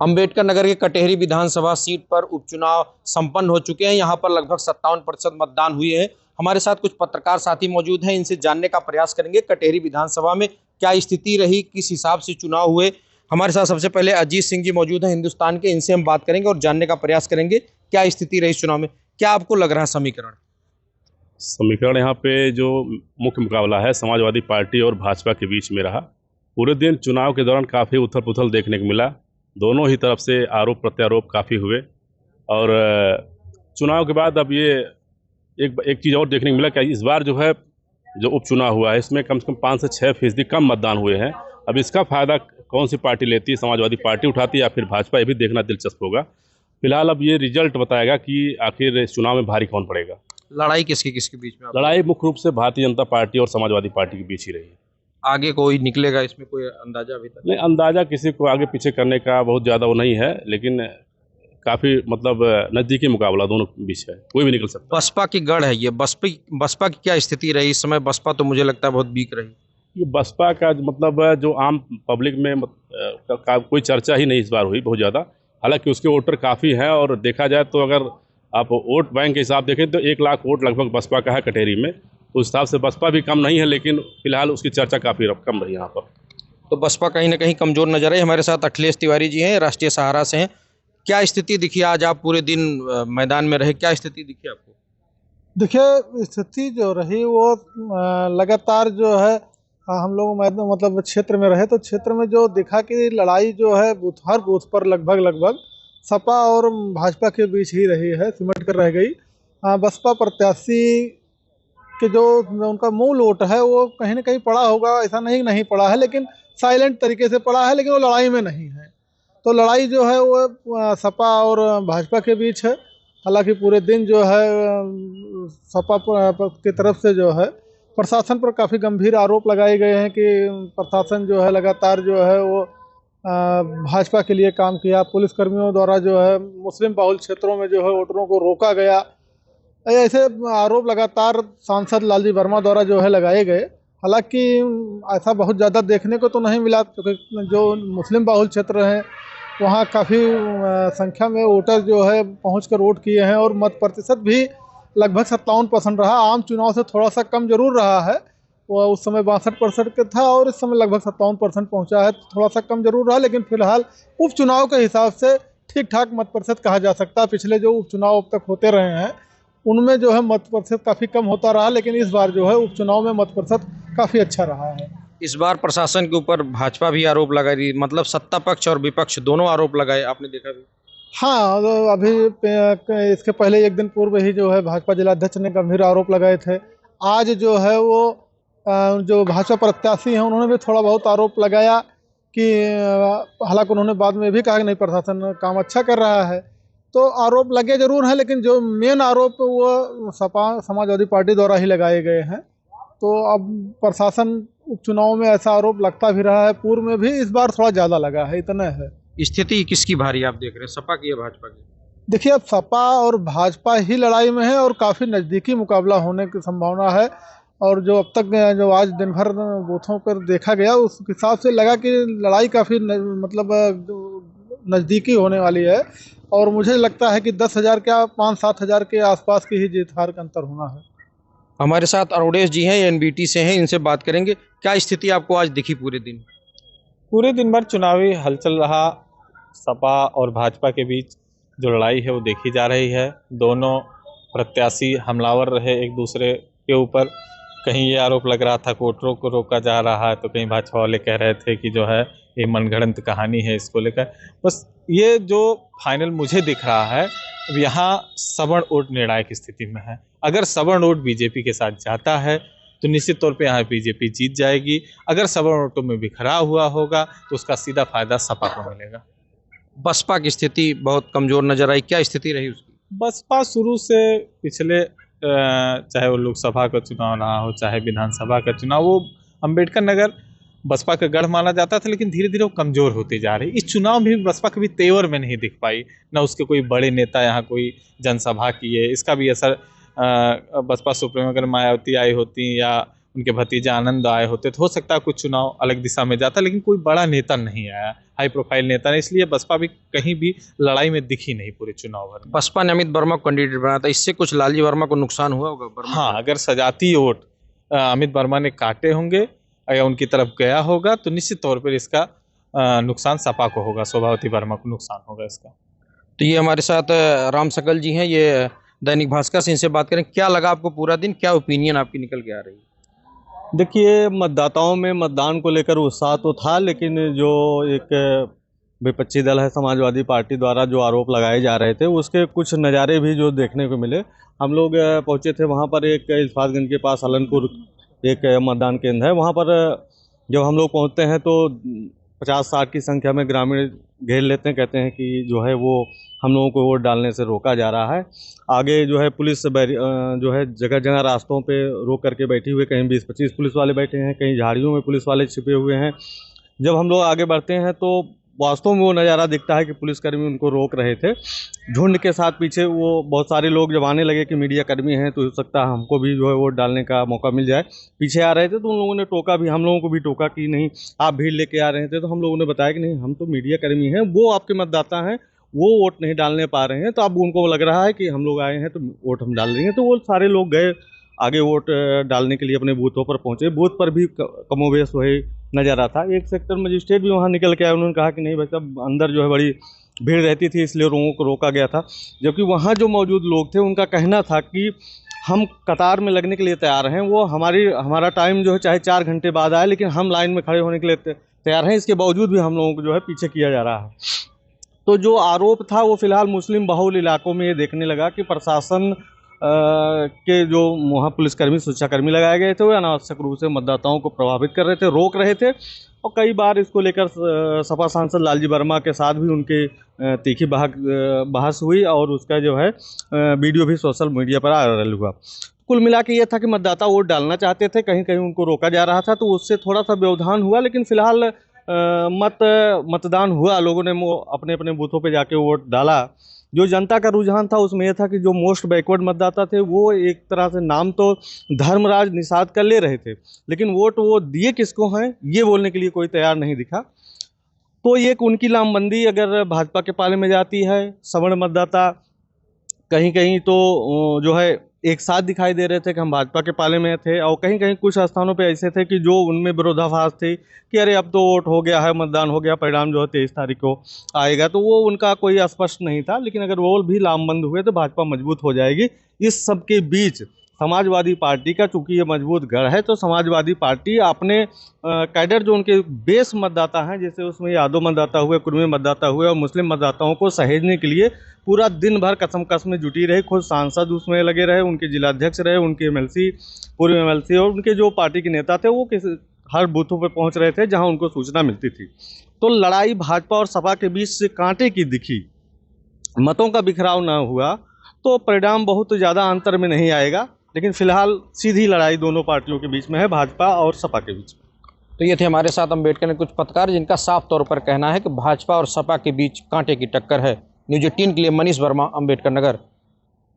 अम्बेडकर नगर के कटेहरी विधानसभा सीट पर उपचुनाव संपन्न हो चुके हैं। यहाँ पर लगभग 57% मतदान हुए हैं। हमारे साथ कुछ पत्रकार साथी मौजूद हैं, इनसे जानने का प्रयास करेंगे कटेहरी विधानसभा में क्या स्थिति रही, किस हिसाब से चुनाव हुए। हमारे साथ सबसे पहले अजीत सिंह जी मौजूद हैं हिंदुस्तान के, इनसे हम बात करेंगे और जानने का प्रयास करेंगे क्या स्थिति रही इस चुनाव में। क्या आपको लग रहा है समीकरण यहाँ पे जो मुख्य मुकाबला है समाजवादी पार्टी और भाजपा के बीच में रहा। पूरे दिन चुनाव के दौरान काफ़ी उथल पुथल देखने को मिला। दोनों ही तरफ से आरोप प्रत्यारोप काफ़ी हुए और चुनाव के बाद अब ये एक चीज़ और देखने को मिला कि इस बार जो है जो उपचुनाव हुआ है इसमें कम से कम 5 से 6% कम मतदान हुए हैं। अब इसका फ़ायदा कौन सी पार्टी लेती है, समाजवादी पार्टी उठाती है या फिर भाजपा, ये भी देखना दिलचस्प होगा। फिलहाल अब ये रिजल्ट बताएगा कि आखिर इस चुनाव में भारी कौन पड़ेगा। लड़ाई किसके किसके बीच में? लड़ाई मुख्य रूप से भारतीय जनता पार्टी और समाजवादी पार्टी के बीच ही रही। आगे कोई निकलेगा इसमें, कोई अंदाजा अभी तक नहीं? अंदाजा किसी को आगे पीछे करने का बहुत ज़्यादा वो नहीं है, लेकिन काफ़ी मतलब नज़दीकी मुकाबला दोनों बीच है, कोई भी निकल सकता है। बसपा की गढ़ है ये, बसपा की क्या स्थिति रही इस समय? बसपा तो मुझे लगता है बहुत वीक रही। ये बसपा का मतलब जो आम पब्लिक में कोई चर्चा ही नहीं इस बार हुई बहुत ज़्यादा। हालांकि उसके वोटर काफ़ी हैं और देखा जाए तो अगर आप वोट बैंक के हिसाब देखें तो 1 लाख वोट लगभग बसपा का है कटेहरी में। तो उस हिसाब से बसपा भी कम नहीं है, लेकिन फिलहाल उसकी चर्चा काफ़ी कम रही यहाँ पर। तो बसपा कहीं ना कहीं कमजोर नजर आई। हमारे साथ अखिलेश तिवारी जी हैं, राष्ट्रीय सहारा से हैं। क्या स्थिति दिखी आज? आप पूरे दिन मैदान में रहे, क्या स्थिति दिखी आपको? देखिए, स्थिति जो रही वो लगातार जो है हम लोग मतलब क्षेत्र में रहे तो क्षेत्र में जो दिखा कि लड़ाई जो है हर बूथ पर लगभग सपा और भाजपा के बीच ही रही है, सिमट कर रह गई। बसपा प्रत्याशी के जो उनका मूल वोट है वो कहीं ना कहीं पड़ा होगा, ऐसा नहीं पड़ा है, लेकिन साइलेंट तरीके से पड़ा है, लेकिन वो लड़ाई में नहीं है। तो लड़ाई जो है वो सपा और भाजपा के बीच है। हालांकि पूरे दिन जो है सपा की तरफ से जो है प्रशासन पर काफ़ी गंभीर आरोप लगाए गए हैं कि प्रशासन जो है लगातार जो है वो भाजपा के लिए काम किया। पुलिसकर्मियों द्वारा जो है मुस्लिम बाहुल क्षेत्रों में जो है वोटरों को रोका गया। ऐसे आरोप लगातार सांसद लालजी वर्मा द्वारा जो है लगाए गए। हालांकि ऐसा बहुत ज़्यादा देखने को तो नहीं मिला, क्योंकि जो मुस्लिम बाहुल क्षेत्र हैं वहाँ काफ़ी संख्या में वोटर जो है पहुंचकर वोट किए हैं और मत प्रतिशत भी लगभग 57% रहा। आम चुनाव से थोड़ा सा कम जरूर रहा है, वो उस समय 62% का था और इस समय लगभग 57% पहुंचा है, तो थोड़ा सा कम जरूर रहा, लेकिन फिलहाल उपचुनाव के हिसाब से ठीक ठाक मत प्रतिशत कहा जा सकता है। पिछले जो उपचुनाव अब तक होते रहे हैं उनमें जो है मत प्रतिशत काफ़ी कम होता रहा, लेकिन इस बार जो है उपचुनाव में मत प्रतिशत काफ़ी अच्छा रहा है। इस बार प्रशासन के ऊपर भाजपा भी आरोप लगा रही, मतलब सत्ता पक्ष और विपक्ष दोनों आरोप लगाए, आपने देखा भी? हाँ, तो अभी इसके पहले एक दिन पूर्व ही जो है भाजपा जिलाध्यक्ष ने गंभीर आरोप लगाए थे। आज जो है वो जो भाजपा प्रत्याशी हैं उन्होंने भी थोड़ा बहुत आरोप लगाया कि हालांकि उन्होंने बाद में भी कहा कि नहीं, प्रशासन काम अच्छा कर रहा है। तो आरोप लगे जरूर हैं, लेकिन जो मेन आरोप वो सपा समाजवादी पार्टी द्वारा ही लगाए गए हैं। तो अब प्रशासन उपचुनाव में ऐसा आरोप लगता भी रहा है, पूर्व में भी, इस बार थोड़ा ज़्यादा लगा है, इतना है। स्थिति किसकी भारी आप देख रहे हैं, सपा की या भाजपा की? देखिए, अब सपा और भाजपा ही लड़ाई में है और काफ़ी नज़दीकी मुकाबला होने की संभावना है। और जो अब तक जो आज दिन भर बूथों पर देखा गया उस हिसाब से लगा कि लड़ाई काफ़ी मतलब नज़दीकी होने वाली है। और मुझे लगता है कि 10,000 क्या 5-7 हज़ार के आसपास की ही जीत हार का अंतर होना है। हमारे साथ अरुणेश जी हैं, एनबीटी से हैं, इनसे बात करेंगे। क्या स्थिति आपको आज दिखी पूरे दिन? पूरे दिन भर चुनावी हलचल रहा। सपा और भाजपा के बीच जो लड़ाई है वो देखी जा रही है। दोनों प्रत्याशी हमलावर रहे एक दूसरे के ऊपर। कहीं ये आरोप लग रहा था कि वोटरों को रोका जा रहा है, तो कहीं भाजपा वाले कह रहे थे कि जो है ये मनगढ़ंत कहानी है इसको लेकर। बस ये जो फाइनल मुझे दिख रहा है, यहाँ सवर्ण वोट निर्णायक स्थिति में है। अगर सवर्ण वोट बीजेपी के साथ जाता है तो निश्चित तौर पे यहाँ बीजेपी जीत जाएगी। अगर सवर्ण वोटों में बिखराव हुआ होगा तो उसका सीधा फायदा सपा को मिलेगा। बसपा की स्थिति बहुत कमजोर नजर आई, क्या स्थिति रही उसकी? बसपा शुरू से पिछले चाहे वो लोकसभा का चुनाव रहा हो चाहे विधानसभा का चुनाव, वो अम्बेडकर नगर बसपा का गढ़ माना जाता था, लेकिन धीरे धीरे वो कमज़ोर होती जा रही। इस चुनाव में भी बसपा कभी तेवर में नहीं दिख पाई, ना उसके कोई बड़े नेता यहाँ कोई जनसभा किए। इसका भी असर बसपा सुप्रीमो अगर मायावती आई होती या उनके भतीजे आनंद आए होते तो हो सकता है कुछ चुनाव अलग दिशा में जाता, लेकिन कोई बड़ा नेता नहीं आया, हाई प्रोफाइल नेता नहीं, इसलिए बसपा भी कहीं भी लड़ाई में दिखी नहीं पूरे चुनाव भर में। बसपा ने अमित वर्मा को कैंडिडेट बनाया था, इससे कुछ लालजी वर्मा को नुकसान हुआ होगा? हाँ, अगर सजाती वोट अमित वर्मा ने काटे होंगे या उनकी तरफ गया होगा तो निश्चित तौर पर इसका नुकसान सपा को होगा, शोभावती वर्मा को नुकसान होगा इसका। तो ये हमारे साथ राम सकल जी हैं, ये दैनिक भास्कर से, इनसे बात करें। क्या लगा आपको पूरा दिन, क्या ओपिनियन आपकी निकल के आ रही है? देखिए, मतदाताओं में मतदान को लेकर उत्साह तो था, लेकिन जो एक विपक्षी दल है समाजवादी पार्टी द्वारा जो आरोप लगाए जा रहे थे उसके कुछ नज़ारे भी जो देखने को मिले। हम लोग पहुंचे थे वहां पर, एक इल्फातगंज के पास अलनपुर एक मतदान केंद्र है, वहां पर जब हम लोग पहुंचते हैं तो 50-60 की संख्या में ग्रामीण घेर लेते हैं, कहते हैं कि जो है वो हम लोगों को वोट डालने से रोका जा रहा है। आगे जो है पुलिस जो है जगह जगह रास्तों पे रोक करके बैठी हुई, कहीं 20-25 पुलिस वाले बैठे हैं, कहीं झाड़ियों में पुलिस वाले छिपे हुए हैं। जब हम लोग आगे बढ़ते हैं तो वास्तव में वो नज़ारा दिखता है कि पुलिसकर्मी उनको रोक रहे थे झुंड के साथ पीछे। वो बहुत सारे लोग जब आने लगे कि मीडिया कर्मी हैं तो हो सकता है हमको भी जो है वोट डालने का मौका मिल जाए, पीछे आ रहे थे तो उन लोगों ने टोका भी, हम लोगों को भी टोका कि नहीं आप भीड़ लेके आ रहे थे। तो हम लोगों ने बताया कि नहीं, हम तो मीडिया कर्मी हैं, वो आपके मतदाता हैं, वो वोट नहीं डालने पा रहे हैं, तो अब उनको लग रहा है कि हम लोग आए हैं तो वोट हम डाल देंगे। तो वो सारे लोग गए आगे वोट डालने के लिए, अपने बूथों पर पहुंचे। बूथ पर भी कमोवेश वही नज़ारा था। एक सेक्टर मजिस्ट्रेट भी वहाँ निकल के आए, उन्होंने कहा कि नहीं भाई साहब, अंदर जो है बड़ी भीड़ रहती थी इसलिए लोगों को रोका गया था। जबकि वहाँ जो मौजूद लोग थे उनका कहना था कि हम कतार में लगने के लिए तैयार हैं, वो हमारा टाइम जो है चाहे 4 घंटे बाद आए, लेकिन हम लाइन में खड़े होने के लिए तैयार हैं। इसके बावजूद भी हम लोगों को जो है पीछे किया जा रहा है। तो जो आरोप था वो फिलहाल मुस्लिम बहुल इलाकों में ये देखने लगा कि प्रशासन के जो वहाँ पुलिसकर्मी, सुरक्षाकर्मी लगाए गए थे वो अनावश्यक रूप से मतदाताओं को प्रभावित कर रहे थे, रोक रहे थे। और कई बार इसको लेकर सपा सांसद लालजी वर्मा के साथ भी उनके तीखी बहस हुई और उसका जो है वीडियो भी सोशल मीडिया पर वायरल हुआ। कुल मिला के ये था कि मतदाता वोट डालना चाहते थे, कहीं कहीं उनको रोका जा रहा था, तो उससे थोड़ा सा व्यवधान हुआ। लेकिन फिलहाल मतदान हुआ, लोगों ने अपने अपने बूथों पे जाके वोट डाला। जो जनता का रुझान था उसमें यह था कि जो मोस्ट बैकवर्ड मतदाता थे वो एक तरह से नाम तो धर्मराज निषाद का ले रहे थे, लेकिन वोट वो दिए किसको हैं ये बोलने के लिए कोई तैयार नहीं दिखा। तो ये उनकी लामबंदी अगर भाजपा के पाले में जाती है, सवर्ण मतदाता कहीं कहीं तो जो है एक साथ दिखाई दे रहे थे कि हम भाजपा के पाले में थे, और कहीं कहीं कुछ स्थानों पे ऐसे थे कि जो उनमें विरोधाभास थे कि अरे अब तो वोट हो गया है, मतदान हो गया, परिणाम जो है 23 तारीख को आएगा। तो वो उनका कोई स्पष्ट नहीं था। लेकिन अगर वो भी लामबंद हुए तो भाजपा मजबूत हो जाएगी। इस सब के बीच समाजवादी पार्टी का, चूंकि ये मजबूत गढ़ है, तो समाजवादी पार्टी अपने कैडर जो उनके बेस मतदाता हैं, जैसे उसमें यादव मतदाता हुए, कुर्मी मतदाता हुए और मुस्लिम मतदाताओं को सहेजने के लिए पूरा दिन भर कसम में जुटी रही। खुद सांसद उसमें लगे रहे, उनके जिलाध्यक्ष रहे, उनके एमएलसी, पूर्व एमएलसी और उनके जो पार्टी के नेता थे वो हर बूथों पर पहुंच रहे थे जहां उनको सूचना मिलती थी। तो लड़ाई भाजपा और सपा के बीच से कांटे की दिखी, मतों का बिखराव ना हुआ तो परिणाम बहुत ज़्यादा अंतर में नहीं आएगा। लेकिन फिलहाल सीधी लड़ाई दोनों पार्टियों के बीच में है, भाजपा और सपा के बीच में। तो ये थे हमारे साथ अम्बेडकर ने कुछ पत्रकार जिनका साफ तौर पर कहना है कि भाजपा और सपा के बीच कांटे की टक्कर है। न्यूज़ 18 के लिए मनीष वर्मा, अम्बेडकर नगर।